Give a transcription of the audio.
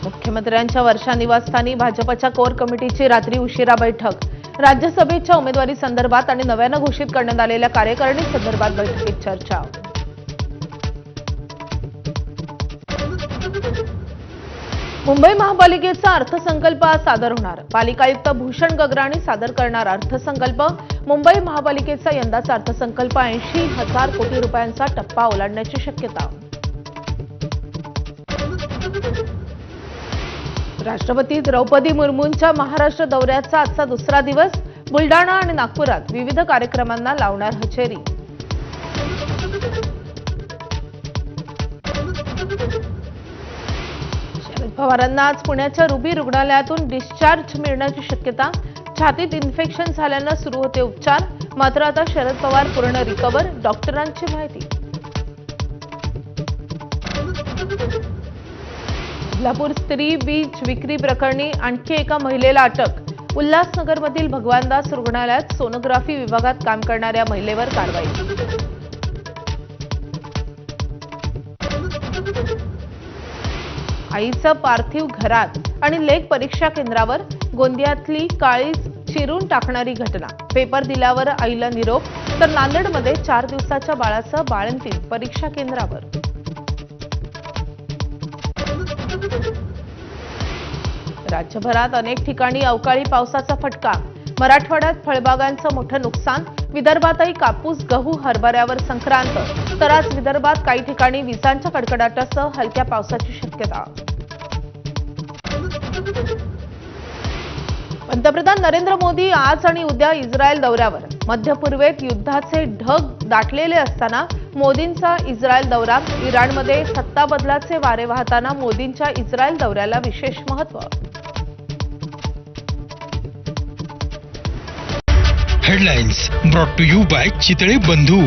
मुख्यमंत्र्यांच्या वर्षा निवासस्थानी भाजपच्या कोर कमिटीची रात्री उशिरा बैठक। राज्यसभेच्या उमेदवारी संदर्भात आणि नव्यानं घोषित करण्यात आलेल्या कार्यकारिणी संदर्भात बैठकीत चर्चा। मुंबई महापालिकेचा अर्थसंकल्प आज सादर होणार। पालिका आयुक्त भूषण गगराणी सादर करणार अर्थसंकल्प। मुंबई महापालिकेचा यंदाचा अर्थसंकल्प 80,000 कोटी रुपयांचा टप्पा ओलांडण्याची शक्यता। राष्ट्रपती द्रौपदी मुर्मूंच्या महाराष्ट्र दौऱ्याचा आजचा दुसरा दिवस। बुलडाणा आणि नागपुरात विविध कार्यक्रमांना लावणार हजेरी। शरद पवारांना आज पुण्याच्या रुबी रुग्णालयातून डिस्चार्ज मिळण्याची शक्यता। छातीत इन्फेक्शन झाल्यानं सुरू होते उपचार, मात्र आता शरद पवार पूर्ण रिकव्हर, डॉक्टरांची माहिती। कोल्हापूर स्त्री बीज विक्री प्रकरणी आणखी एका महिलेला अटक। उल्हासनगरमधील भगवानदास रुग्णालयात सोनोग्राफी विभागात काम करणाऱ्या महिलेवर कारवाई। आईचं पार्थिव घरात आणि लेक परीक्षा केंद्रावर। गोंदियातली काळीज चिरून टाकणारी घटना। पेपर दिल्यावर आईला निरोप, तर नांदेडमध्ये 4 दिवसाच्या बाळाचं बाळंतीण परीक्षा केंद्रावर। राज्यभरात अनेक ठिकाणी अवकाळी पावसाचा फटका। मराठवाड्यात फळबागांचं मोठं नुकसान। विदर्भातही कापूस, गहू, हरभऱ्यावर संक्रांत, तर आज विदर्भात काही ठिकाणी विजांच्या कडकडाटासह हलक्या पावसाची शक्यता। पंतप्रधान नरेंद्र मोदी आज आणि उद्या इस्रायल दौऱ्यावर। मध्य पूर्वेत युद्धाचे ढग दाटलेले असताना मोदींचा इस्रायल दौरा। इराणमध्ये सत्ता बदलाचे वारे वाहताना मोदींच्या इस्रायल दौऱ्याला विशेष महत्त्व। Headlines brought to you by Chitale बंधू।